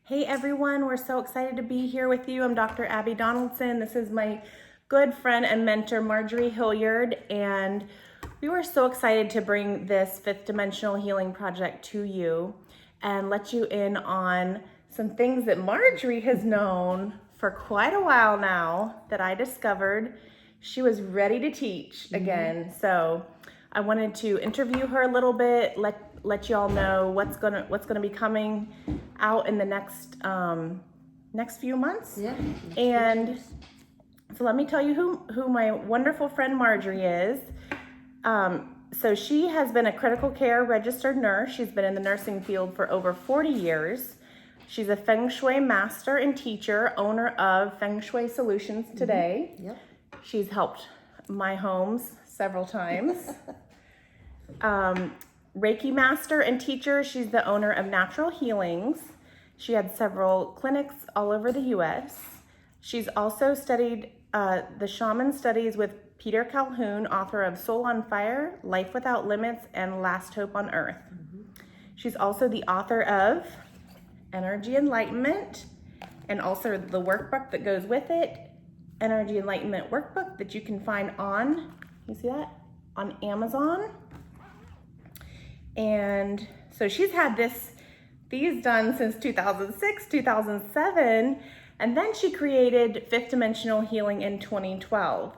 Hey everyone, we're so excited to be here with you. I'm Dr. Abby Donaldson. This is my good friend and mentor, Marjorie Hilliard, and we were so excited to bring this fifth dimensional healing project to you and let you in on some things that Marjorie has known for quite a while now that I discovered she was ready to teach again. So I wanted to interview her a little bit, let you all know what's gonna be coming out in the next few months. Yeah. And so let me tell you who my wonderful friend Marjorie is. So she has been a critical care registered nurse. She's been in the nursing field for over 40 years. She's a Feng Shui master and teacher, owner of Feng Shui Solutions today. Yep. She's helped my homes several times. Reiki master and teacher. She's the owner of Natural Healings. She had several clinics all over the U.S. She's also studied the shaman studies with Peter Calhoun, author of Soul on Fire, Life Without Limits, and Last Hope on Earth. She's also the author of Energy Enlightenment, and also the workbook that goes with it, Energy Enlightenment Workbook, that you can find on, you see that? On Amazon. And so she's had these done since 2006, 2007, and then she created Fifth Dimensional Healing in 2012.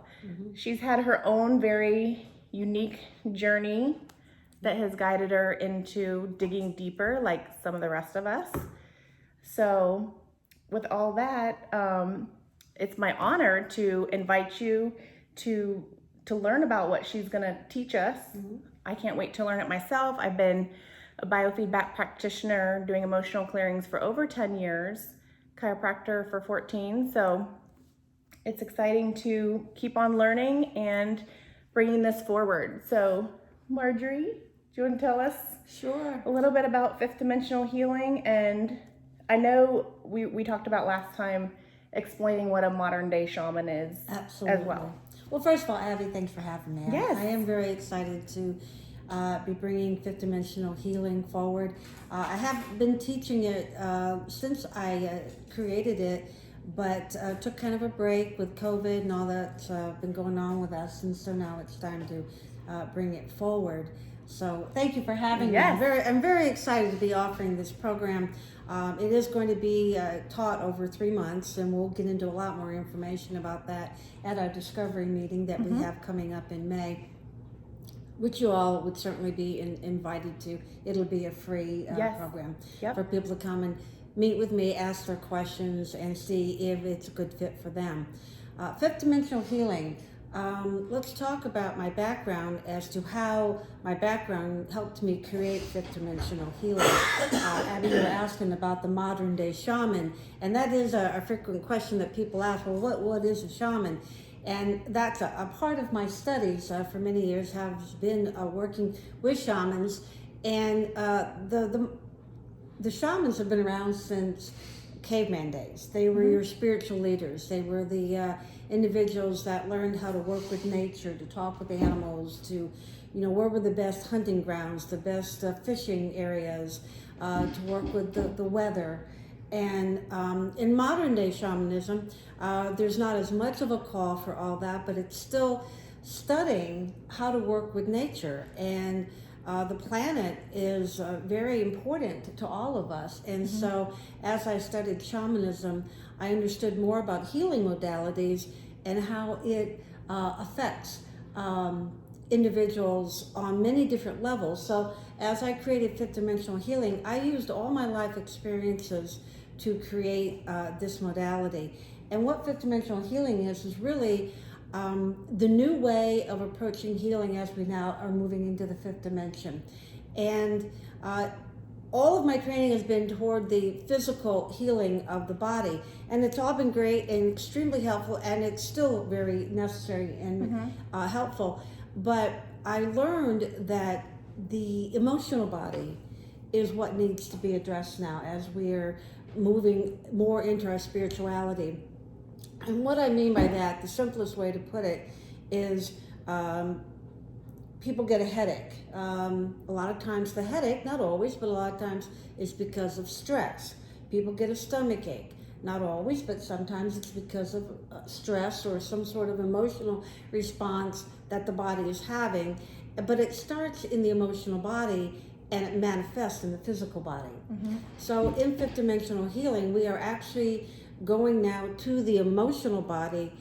She's had her own very unique journey that has guided her into digging deeper like some of the rest of us. So with all that, it's my honor to invite you to learn about what she's gonna teach us. I can't wait to learn it myself. I've been a biofeedback practitioner doing emotional clearings for over 10 years, chiropractor for 14. So it's exciting to keep on learning and bringing this forward. So Marjorie, do you want to tell us Sure. a little bit about fifth dimensional healing? And I know we talked about last time explaining what a modern day shaman is. Absolutely. As well. Well, first of all, Abby, thanks for having me. Yes. I am very excited to be bringing fifth dimensional healing forward. I have been teaching it since I created it, but took kind of a break with COVID and all that's been going on with us, and so now it's time to bring it forward. So thank you for having Yes. me. I'm very excited to be offering this program. It is going to be taught over 3 months, and we'll get into a lot more information about that at our discovery meeting that we have coming up in May, which you all would certainly be invited to. It'll be a free Yes. program Yep. for people to come and meet with me, ask their questions, and see if it's a good fit for them. Fifth dimensional healing. Let's talk about my background as to how my background helped me create fifth dimensional healing. Abby, you were asking about the modern day shaman, and that is a frequent question that people ask. Well, what is a shaman? And that's a part of my studies for many years has been working with shamans, and the shamans have been around since caveman days. They were your spiritual leaders. They were the individuals that learned how to work with nature, to talk with animals, to, where were the best hunting grounds, the best fishing areas, to work with the weather. And in modern day shamanism, there's not as much of a call for all that, but it's still studying how to work with nature. And the planet is very important to all of us. And so as I studied shamanism, I understood more about healing modalities and how it affects individuals on many different levels. So as I created fifth dimensional healing, I used all my life experiences to create this modality. And what fifth dimensional healing is really the new way of approaching healing as we now are moving into the fifth dimension. And all of my training has been toward the physical healing of the body, and it's all been great and extremely helpful, and it's still very necessary and helpful. But I learned that the emotional body is what needs to be addressed now as we're moving more into our spirituality. And what I mean by that, the simplest way to put it is people get a headache. A lot of times the headache, not always, but a lot of times is because of stress. People get a stomach ache. Not always, but sometimes it's because of stress or some sort of emotional response that the body is having. But it starts in the emotional body and it manifests in the physical body. So in fifth dimensional healing, we are actually going now to the emotional body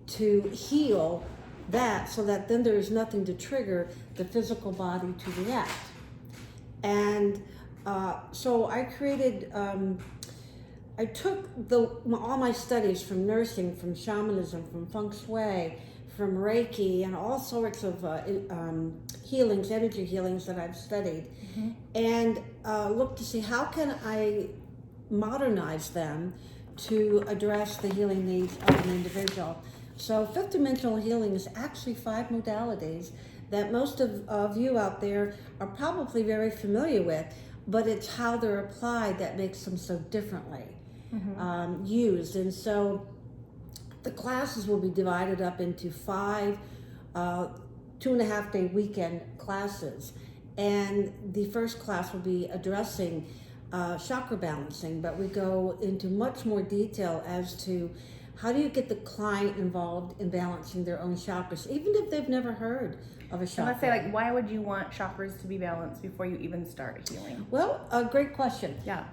to heal that, so that then there is nothing to trigger the physical body to react. And so I created, I took all my studies from nursing, from shamanism, from feng shui, from Reiki, and all sorts of healings, energy healings that I've studied, and looked to see how can I modernize them to address the healing needs of an individual. So fifth dimensional healing is actually 5 modalities that most of you out there are probably very familiar with, but it's how they're applied that makes them so differently used. And so the classes will be divided up into 5 2.5-day weekend classes. And the first class will be addressing chakra balancing, but we go into much more detail as to how do you get the client involved in balancing their own chakras, even if they've never heard of a chakra. And let's say, like, why would you want chakras to be balanced before you even start healing? Well, a great question. Yeah.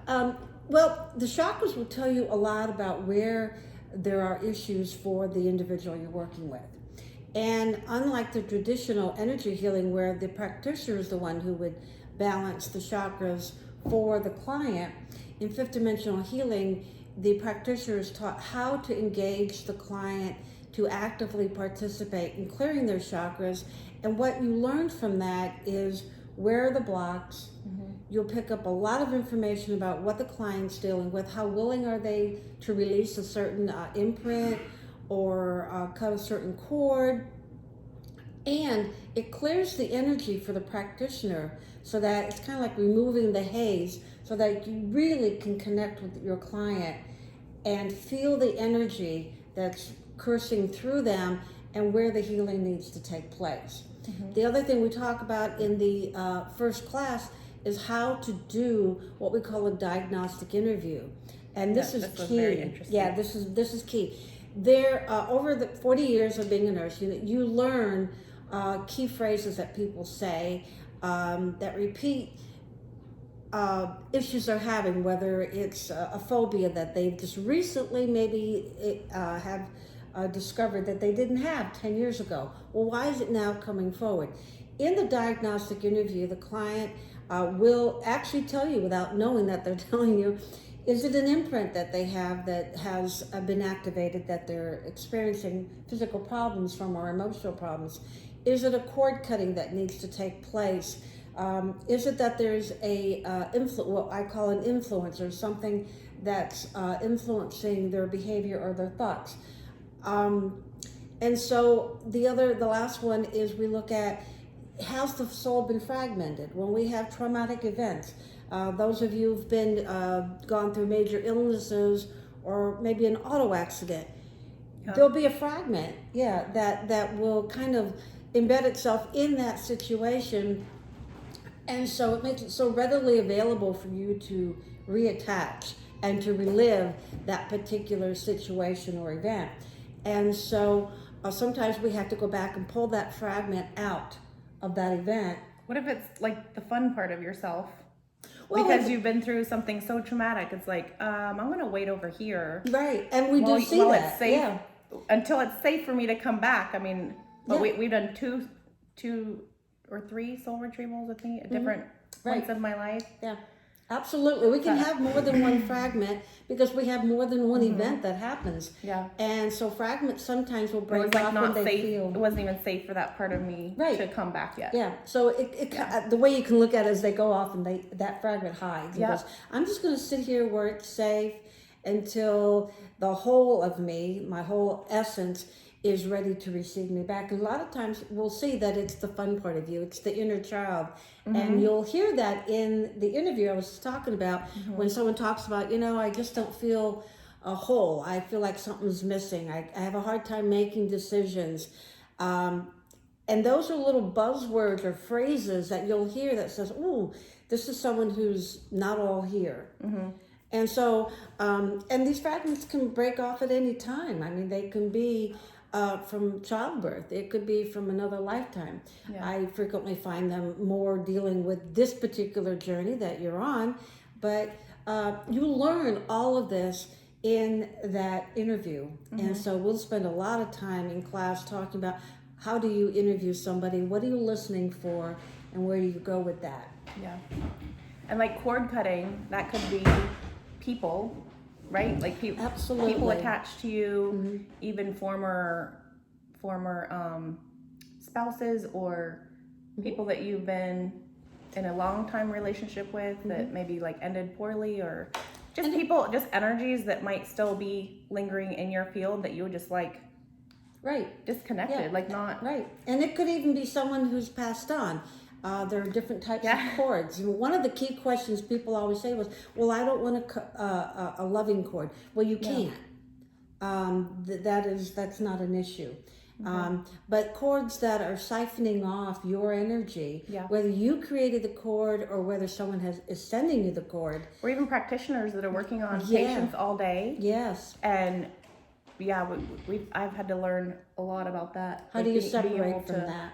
Well, the chakras will tell you a lot about where there are issues for the individual you're working with. And unlike the traditional energy healing where the practitioner is the one who would balance the chakras for the client, in fifth dimensional healing, the practitioner is taught how to engage the client to actively participate in clearing their chakras. And what you learn from that is where are the blocks. You'll pick up a lot of information about what the client's dealing with, how willing are they to release a certain imprint or cut a certain cord. And it clears the energy for the practitioner so that it's kind of like removing the haze, so that you really can connect with your client and feel the energy that's coursing through them and where the healing needs to take place. The other thing we talk about in the first class is how to do what we call a diagnostic interview. And this is key. Very interesting. Yeah, this is key. There, over the 40 years of being a nurse, you learn key phrases that people say that repeat issues they're having, whether it's a phobia that they've just recently maybe have discovered that they didn't have 10 years ago. Well, why is it now coming forward? In the diagnostic interview, the client will actually tell you, without knowing that they're telling you, is it an imprint that they have that has been activated that they're experiencing physical problems from, or emotional problems? Is it a cord cutting that needs to take place? Is it that there's a what I call an influencer, something that's influencing their behavior or their thoughts? And so the last one is we look at, has the soul been fragmented? When we have traumatic events, those of you who've been gone through major illnesses or maybe an auto accident, there'll be a fragment, that will kind of embed itself in that situation. And so it makes it so readily available for you to reattach and to relive that particular situation or event. And so sometimes we have to go back and pull that fragment out of that event. What if it's like the fun part of yourself? Well, because you've been through something so traumatic, it's like, I'm gonna wait over here. Right, and we do see that. It's safe, until it's safe for me to come back. I mean, but we've done two or three soul retrievals with me at different points of my life. Yeah, absolutely. We can have more than one fragment because we have more than one event that happens. Yeah. And so fragments sometimes will break off when they feel. It wasn't even safe for that part of me to come back yet. Yeah. So the way you can look at it is they go off and that fragment hides. And goes, I'm just going to sit here where it's safe until the whole of me, my whole essence, is ready to receive me back. And a lot of times we'll see that it's the fun part of you. It's the inner child. And you'll hear that in the interview I was talking about when someone talks about, I just don't feel whole. I feel like something's missing. I have a hard time making decisions. And those are little buzzwords or phrases that you'll hear that says, ooh, this is someone who's not all here. And so, and these fragments can break off at any time. I mean, they can be from childbirth. It could be from another lifetime. Yeah. I frequently find them more dealing with this particular journey that you're on, but you learn all of this in that interview. And so we'll spend a lot of time in class talking about how do you interview somebody, what are you listening for, and where do you go with that. Yeah. And like cord cutting, that could be people, right? Like Absolutely. people attached to you, even former spouses or people that you've been in a long time relationship with that maybe like ended poorly, or just people, just energies that might still be lingering in your field that you would just like disconnected, like not right. And it could even be someone who's passed on. There are different types of cords. And one of the key questions people always say was, well, I don't want a loving cord. Well, you can't. That's not an issue. But cords that are siphoning off your energy, whether you created the cord or whether someone is sending you the cord. Or even practitioners that are working on patients all day. Yes. And I've had to learn a lot about that. How do you separate from that?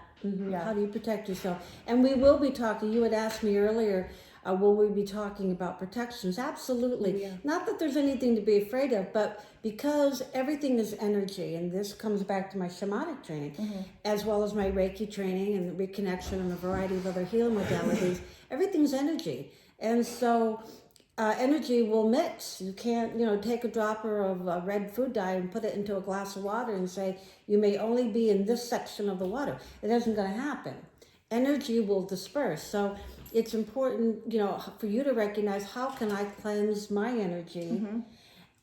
How do you protect yourself? And we will be talking, you had asked me earlier, will we be talking about protections? Absolutely. Not that there's anything to be afraid of, but because everything is energy, and this comes back to my shamanic training, as well as my Reiki training and reconnection and a variety of other healing modalities, everything's energy. And so energy will mix. You can't, take a dropper of red food dye and put it into a glass of water and say, you may only be in this section of the water. It isn't going to happen. Energy will disperse. So it's important, for you to recognize, how can I cleanse my energy?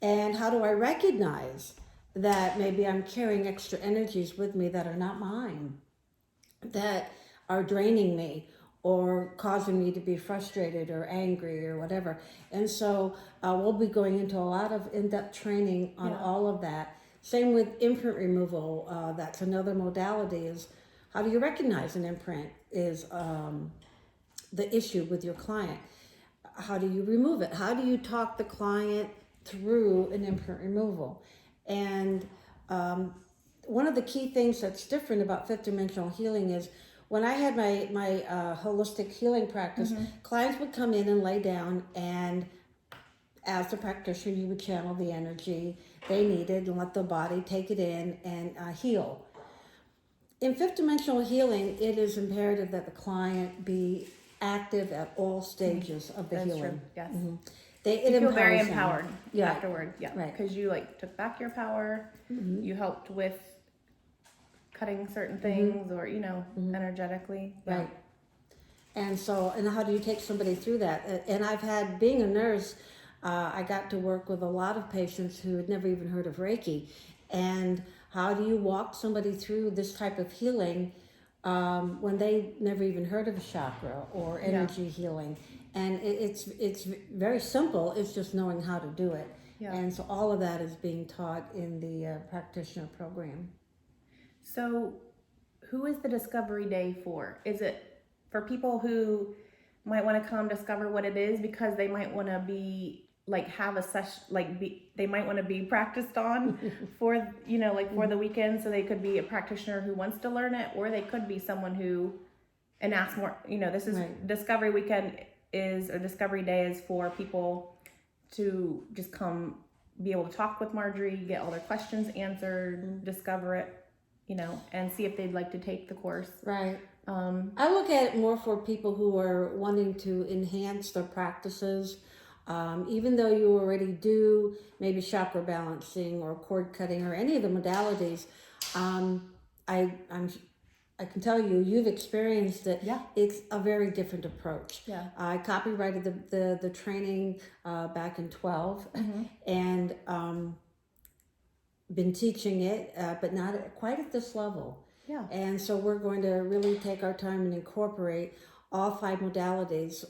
And how do I recognize that maybe I'm carrying extra energies with me that are not mine, that are draining me, or causing me to be frustrated or angry or whatever. And so we'll be going into a lot of in-depth training on all of that. Same with imprint removal. That's another modality, is how do you recognize an imprint is the issue with your client. How do you remove it? How do you talk the client through an imprint removal? And one of the key things that's different about fifth dimensional healing is, when I had my holistic healing practice, clients would come in and lay down, and as the practitioner, you would channel the energy they needed and let the body take it in and heal. In fifth dimensional healing, it is imperative that the client be active at all stages of the healing. True. Yes. You feel very empowered afterward. Right. Because you took back your power. You helped with cutting certain things, or energetically. Right. And so, and how do you take somebody through that? And I've had, being a nurse, I got to work with a lot of patients who had never even heard of Reiki. And how do you walk somebody through this type of healing when they never even heard of a chakra or energy healing? And it's very simple. It's just knowing how to do it. And so all of that is being taught in the practitioner program. So who is the Discovery Day for? Is it for people who might want to come discover what it is, because they might want to be have a session, they might want to be practiced on for, for the weekend, so they could be a practitioner who wants to learn it, or they could be someone who, and ask more, this is Discovery Weekend or Discovery Day is for people to just come, be able to talk with Marjorie, get all their questions answered, discover it, and see if they'd like to take the course. Right. I look at it more for people who are wanting to enhance their practices. Even though you already do maybe chakra balancing or cord cutting or any of the modalities, I can tell you, you've experienced it. Yeah. It's a very different approach. Yeah. I copyrighted the training back in 12, and been teaching it, but not quite at this level. Yeah. And so we're going to really take our time and incorporate all 5 modalities.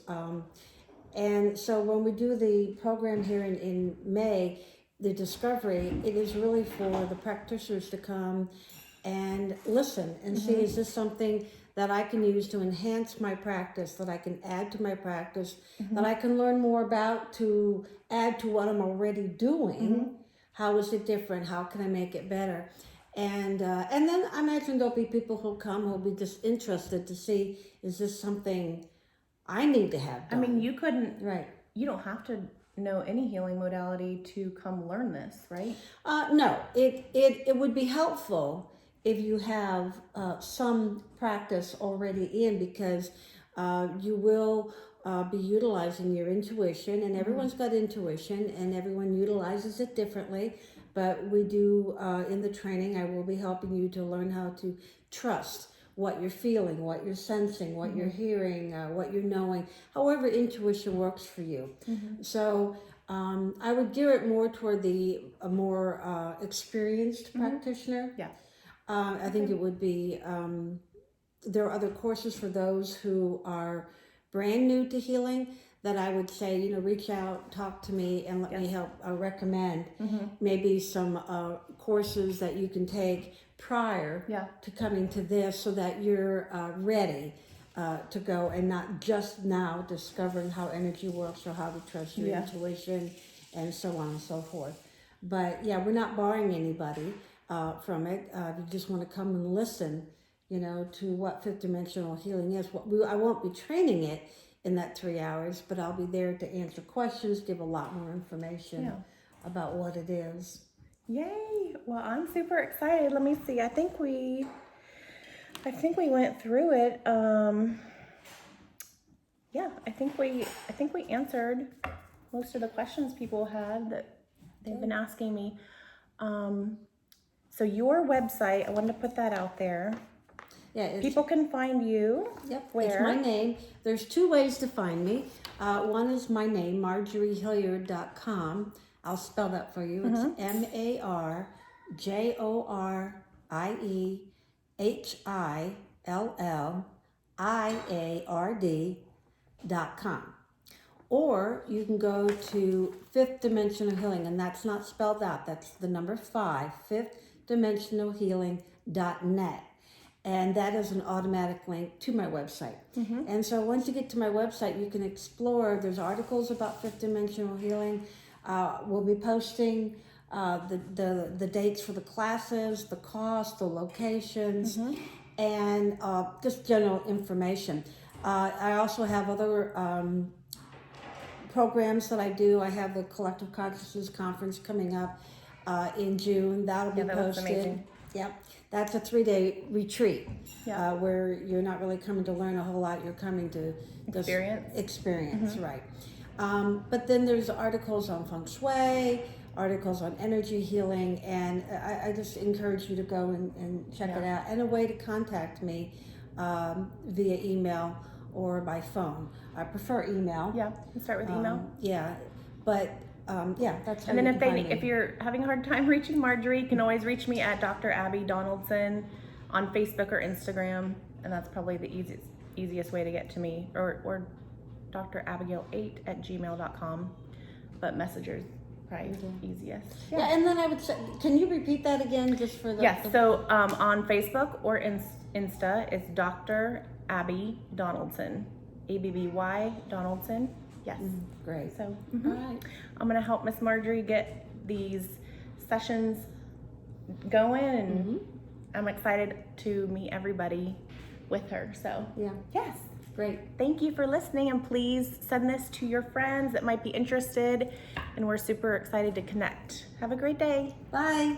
And so when we do the program here in May, the Discovery, it is really for the practitioners to come and listen and see, is this something that I can use to enhance my practice, that I can add to my practice, that I can learn more about to add to what I'm already doing. How is it different? How can I make it better? And then I imagine there'll be people who'll come who'll be just interested to see, is this something I need to have done? I mean, you couldn't, Right. you don't have to know any healing modality to come learn this, right? No, it would be helpful if you have some practice already in, because you will be utilizing your intuition, and everyone's got intuition and everyone utilizes it differently. But we do, in the training, I will be helping you to learn how to trust what you're feeling, what you're sensing, what you're hearing, what you're knowing, however intuition works for you. So I would gear it more toward a more experienced practitioner. Yeah. I think it would be, there are other courses for those who are brand new to healing that I would say, reach out, talk to me, and let me help recommend maybe some courses that you can take prior to coming to this, so that you're ready to go, and not just now discovering how energy works or how to trust your intuition and so on and so forth. But yeah, we're not barring anybody from it. If you just want to come and listen, to what fifth dimensional healing is. I won't be training it in that 3 hours, but I'll be there to answer questions, give a lot more information about what it is. Yay! Well, I'm super excited. Let me see. I think we went through it. I think we answered most of the questions people had that they've been asking me. So your website, I wanted to put that out there. Yeah, people can find you. Yep, where? It's my name. There's 2 ways to find me. One is my name, MarjorieHilliard.com. I'll spell that for you. It's MarjorieHilliard.com. Or you can go to Fifth Dimensional Healing, and that's not spelled out. That's the number 5, fifthdimensionalhealing.net. And that is an automatic link to my website. And so once you get to my website, you can explore. There's articles about fifth dimensional healing. We'll be posting the dates for the classes, the cost, the locations, and just general information. I also have other programs that I do. I have the Collective Consciousness Conference coming up in June. That'll be posted. Looks amazing. Yep. That's a 3-day retreat where you're not really coming to learn a whole lot. You're coming to just experience, right. But then there's articles on feng shui, articles on energy healing, and I just encourage you to go and check it out. And a way to contact me via email or by phone. I prefer email. Yeah, you start with email. But that's how. And then you if you're having a hard time reaching Marjorie, you can always reach me at Dr. Abby Donaldson on Facebook or Instagram, and that's probably the easiest way to get to me, or drabigail8@gmail.com, but Messenger's probably easiest. Yeah, and then I would say, can you repeat that again, just for the? Yes. So on Facebook or Insta, it's Dr. Abby Donaldson, ABBY Donaldson. Yes. Great. So All right. I'm gonna help Miss Marjorie get these sessions going, and I'm excited to meet everybody with her. So yes. Great. Thank you for listening, and please send this to your friends that might be interested, and we're super excited to connect. Have a great day. Bye.